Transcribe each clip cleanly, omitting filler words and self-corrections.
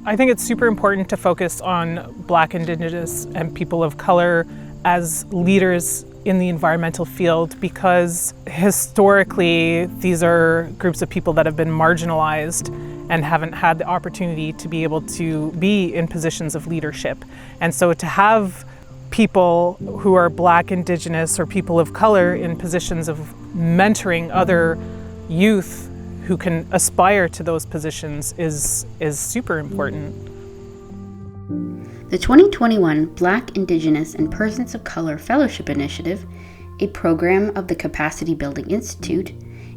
I think it's super important to focus on Black, Indigenous, and people of color as leaders in the environmental field because historically these are groups of people that have been marginalized and haven't had the opportunity to be able to be in positions of leadership. And so to have people who are Black, Indigenous, or people of color in positions of mentoring other youth who can aspire to those positions is super important. The 2021 Black, Indigenous, and Persons of Color Fellowship Initiative, a program of the Capacity Building Institute,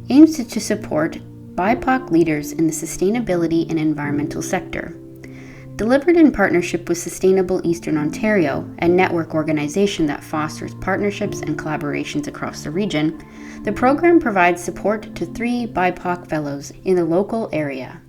aims to support BIPOC leaders in the sustainability and environmental sector. Delivered in partnership with Sustainable Eastern Ontario, a network organization that fosters partnerships and collaborations across the region, the program provides support to 3 BIPOC fellows in the local area.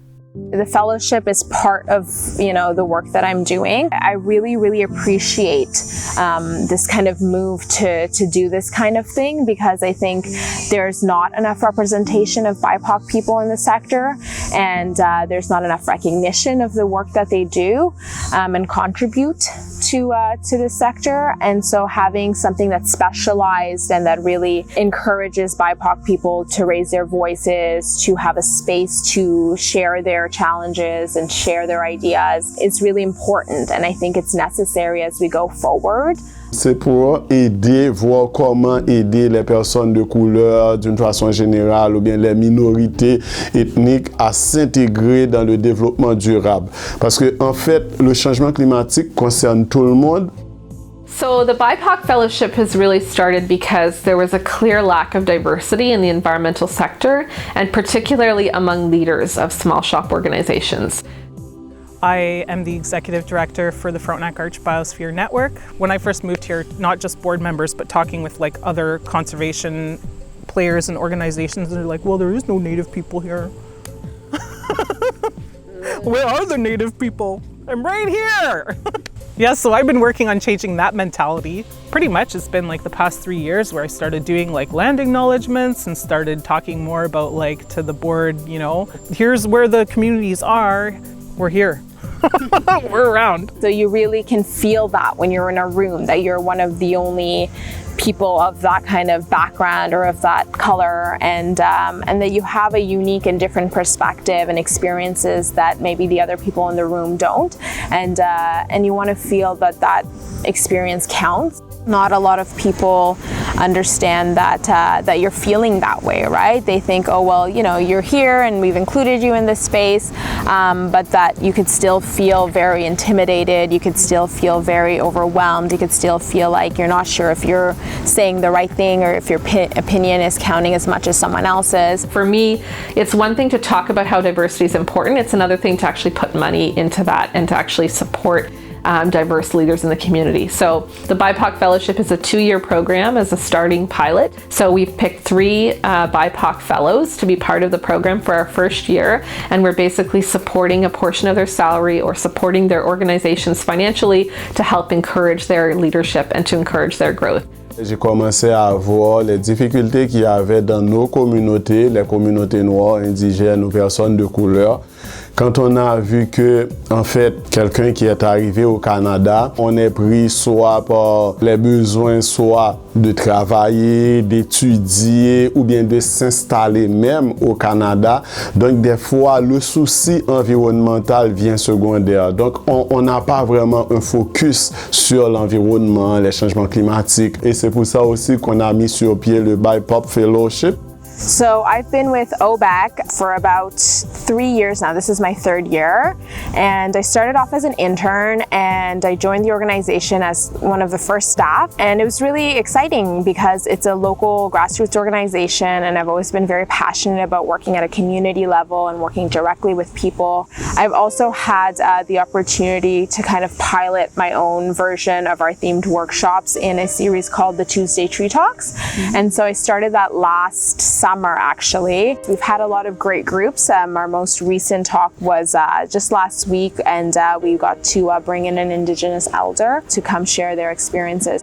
The fellowship is part of, the work that I'm doing. I really, really appreciate this kind of move to do this kind of thing because I think there's not enough representation of BIPOC people in the sector, and there's not enough recognition of the work that they do and contribute to the sector. And so having something that's specialized and that really encourages BIPOC people to raise their voices, to have a space to share their challenges and share their ideas is really important, and I think it's necessary as we go forward. C'est pour aider, voir comment aider les personnes de couleur d'une façon générale ou bien les minorités ethniques à s'intégrer dans le développement durable. Parce que en fait, le changement climatique concerne tout le monde. So the BIPOC Fellowship has really started because there was a clear lack of diversity in the environmental sector, and particularly among leaders of small shop organizations. I am the executive director for the Frontenac Arch Biosphere Network. When I first moved here, not just board members, but talking with other conservation players and organizations, they're like, well, there is no Native people here. Where are the Native people? I'm right here. Yeah, so I've been working on changing that mentality. Pretty much it's been the past 3 years where I started doing land acknowledgements and started talking more about to the board, here's where the communities are, we're here. We're around. So you really can feel that when you're in a room, that you're one of the only people of that kind of background or of that color, and that you have a unique and different perspective and experiences that maybe the other people in the room don't, and you want to feel that experience counts. Not a lot of people understand that you're feeling that way, right? They think, oh, well, you're here and we've included you in this space, but that you could still feel very intimidated, you could still feel very overwhelmed, you could still feel like you're not sure if you're saying the right thing or if your opinion is counting as much as someone else's. For me, it's one thing to talk about how diversity is important, it's another thing to actually put money into that and to actually support diverse leaders in the community. So the BIPOC Fellowship is a 2-year program as a starting pilot. So we've picked 3 BIPOC fellows to be part of the program for our first year, and we're basically supporting a portion of their salary or supporting their organizations financially to help encourage their leadership and to encourage their growth. J'ai commencé à voir les difficultés qu'il y avait dans nos communautés, les communautés noires, indigènes ou personnes de couleur. Quand on a vu que, en fait, quelqu'un qui est arrivé au Canada, on est pris soit par les besoins, soit de travailler, d'étudier ou bien de s'installer même au Canada. Donc, des fois, le souci environnemental vient secondaire. Donc, on n'a pas vraiment un focus sur l'environnement, les changements climatiques. Et c'est pour ça aussi qu'on a mis sur pied le BIPOC Fellowship. So I've been with OBEC for about 3 years now. This is my 3rd year, and I started off as an intern and I joined the organization as one of the first staff, and it was really exciting because it's a local grassroots organization, and I've always been very passionate about working at a community level and working directly with people. I've also had the opportunity to kind of pilot my own version of our themed workshops in a series called the Tuesday Tree Talks, and so I started that last summer actually. We've had a lot of great groups. Our most recent talk was just last week, and we got to bring in an Indigenous elder to come share their experiences.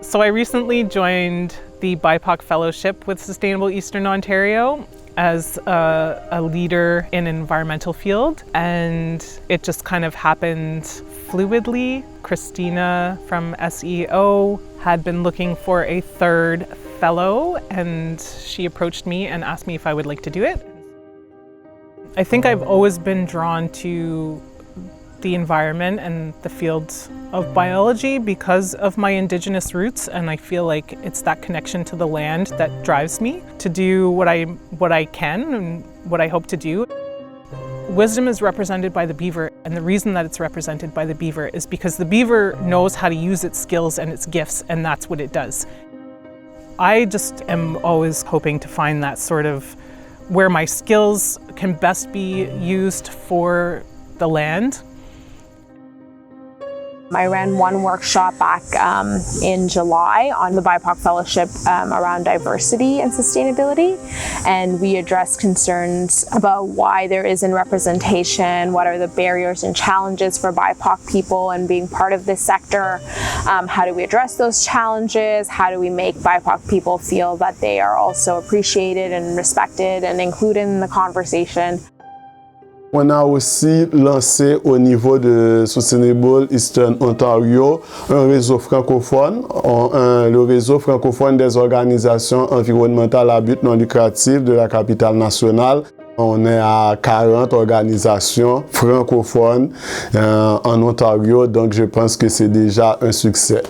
So I recently joined the BIPOC Fellowship with Sustainable Eastern Ontario, as a leader in an environmental field, and it just kind of happened fluidly. Christina from SEO had been looking for a third fellow, and she approached me and asked me if I would like to do it. I think I've always been drawn to the environment and the field of biology because of my Indigenous roots, and I feel like it's that connection to the land that drives me to do what I can and what I hope to do. Wisdom is represented by the beaver, and the reason that it's represented by the beaver is because the beaver knows how to use its skills and its gifts, and that's what it does. I just am always hoping to find that sort of where my skills can best be used for the land. I ran one workshop back in July on the BIPOC Fellowship around diversity and sustainability, and we addressed concerns about why there isn't representation, what are the barriers and challenges for BIPOC people and being part of this sector, how do we address those challenges, how do we make BIPOC people feel that they are also appreciated and respected and included in the conversation. On a aussi lancé au niveau de Sustainable Eastern Ontario un réseau francophone, le réseau francophone des organisations environnementales à but non lucratif de la capitale nationale. On est à 40 organisations francophones en Ontario, donc je pense que c'est déjà un succès.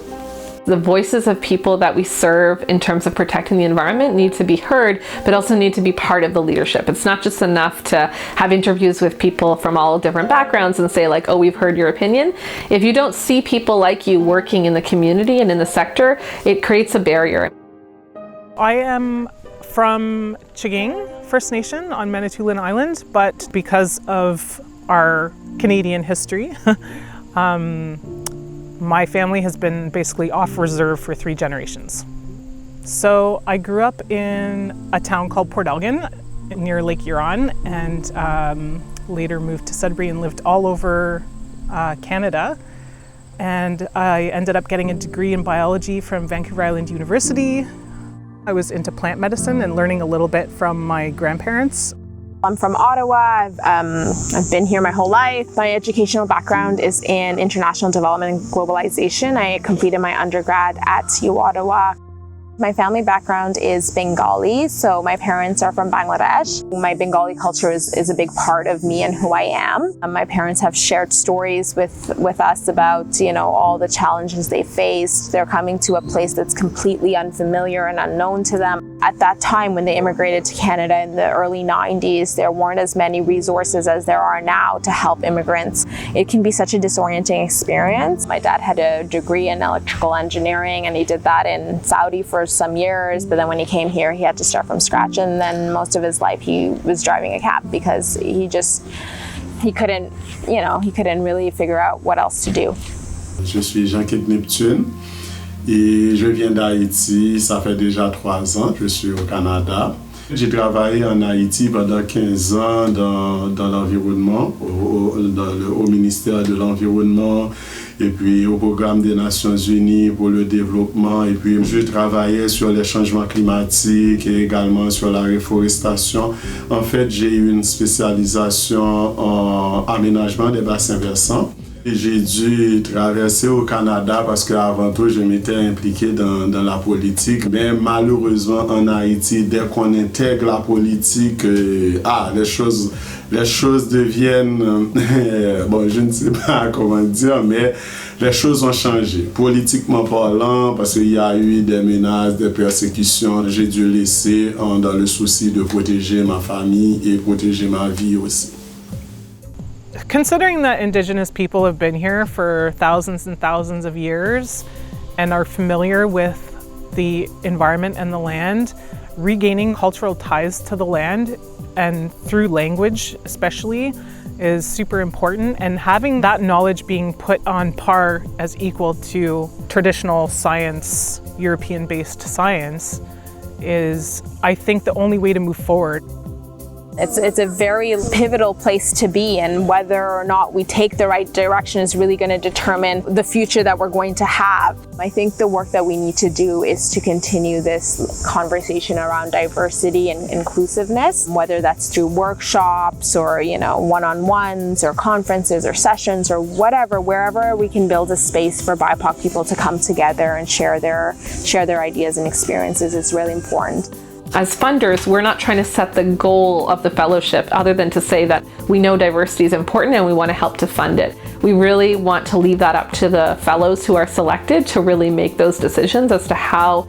The voices of people that we serve in terms of protecting the environment need to be heard, but also need to be part of the leadership. It's not just enough to have interviews with people from all different backgrounds and say like, oh, we've heard your opinion. If you don't see people like you working in the community and in the sector, it creates a barrier. I am from Chiging First Nation on Manitoulin Island, but because of our Canadian history, my family has been basically off reserve for 3 generations. So I grew up in a town called Port Elgin near Lake Huron, and later moved to Sudbury and lived all over Canada. And I ended up getting a degree in biology from Vancouver Island University. I was into plant medicine and learning a little bit from my grandparents. I'm from Ottawa. I've been here my whole life. My educational background is in international development and globalization. I completed my undergrad at U Ottawa. My family background is Bengali, so my parents are from Bangladesh. My Bengali culture is a big part of me and who I am. My parents have shared stories with us about, you know, all the challenges they faced. They're coming to a place that's completely unfamiliar and unknown to them. At that time, when they immigrated to Canada in the early 90s, there weren't as many resources as there are now to help immigrants. It can be such a disorienting experience. My dad had a degree in electrical engineering, and he did that in Saudi for some years, but then when he came here, he had to start from scratch, and then most of his life he was driving a cab because he couldn't really figure out what else to do. Je suis Ked Neptune et je viens d'Haïti, ça fait déjà 3 ans, je suis au Canada. J'ai travaillé en Haïti pendant 15 ans dans l'environnement, au ministère de l'Environnement, et puis au programme des Nations Unies pour le développement. Et puis je travaillais sur les changements climatiques et également sur la réforestation. En fait, j'ai eu une spécialisation en aménagement des bassins versants. Et j'ai dû traverser au Canada parce qu'avant tout, je m'étais impliqué dans la politique. Mais malheureusement, en Haïti, dès qu'on intègre la politique, les choses deviennent... bon, je ne sais pas comment dire, mais les choses ont changé. Politiquement parlant, parce qu'il y a eu des menaces, des persécutions, j'ai dû laisser dans le souci de protéger ma famille et protéger ma vie aussi. Considering that Indigenous people have been here for thousands and thousands of years and are familiar with the environment and the land, regaining cultural ties to the land and through language especially is super important, and having that knowledge being put on par as equal to traditional science, European-based science, is, I think, the only way to move forward. It's a very pivotal place to be, and whether or not we take the right direction is really going to determine the future that we're going to have. I think the work that we need to do is to continue this conversation around diversity and inclusiveness, whether that's through workshops or, one-on-ones or conferences or sessions or whatever, wherever we can build a space for BIPOC people to come together and share their ideas and experiences is really important. As funders, we're not trying to set the goal of the fellowship other than to say that we know diversity is important and we want to help to fund it. We really want to leave that up to the fellows who are selected to really make those decisions as to how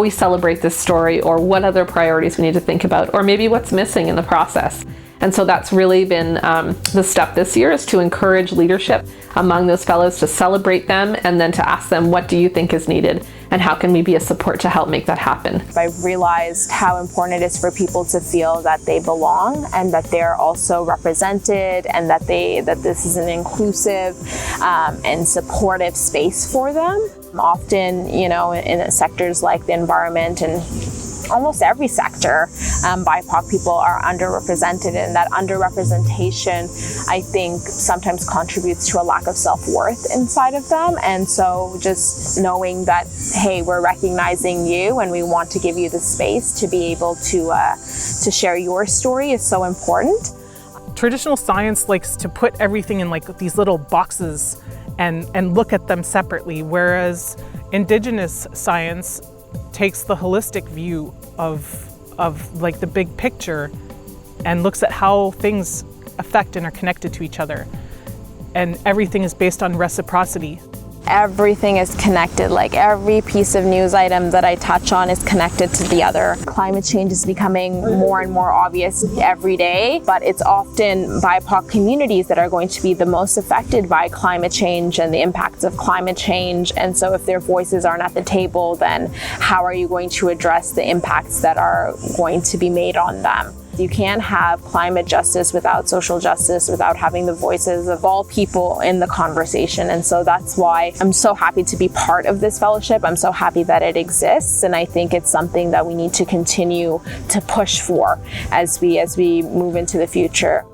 we celebrate this story, or what other priorities we need to think about, or maybe what's missing in the process. And so that's really been the step this year, is to encourage leadership among those fellows, to celebrate them, and then to ask them, what do you think is needed, and how can we be a support to help make that happen? I've realized how important it is for people to feel that they belong and that they're also represented, and that this is an inclusive and supportive space for them. Often, in sectors like the environment and almost every sector, BIPOC people are underrepresented, and that underrepresentation, I think, sometimes contributes to a lack of self-worth inside of them. And so just knowing that, hey, we're recognizing you and we want to give you the space to be able to share your story is so important. Traditional science likes to put everything in like these little boxes and look at them separately, whereas Indigenous science takes the holistic view of like the big picture and looks at how things affect and are connected to each other. And everything is based on reciprocity. Everything is connected. Like every piece of news item that I touch on is connected to the other. Climate change is becoming more and more obvious every day, but it's often BIPOC communities that are going to be the most affected by climate change and the impacts of climate change. And so if their voices aren't at the table, then how are you going to address the impacts that are going to be made on them? You can't have climate justice without social justice, without having the voices of all people in the conversation. And so that's why I'm so happy to be part of this fellowship. I'm so happy that it exists. And I think it's something that we need to continue to push for as we move into the future.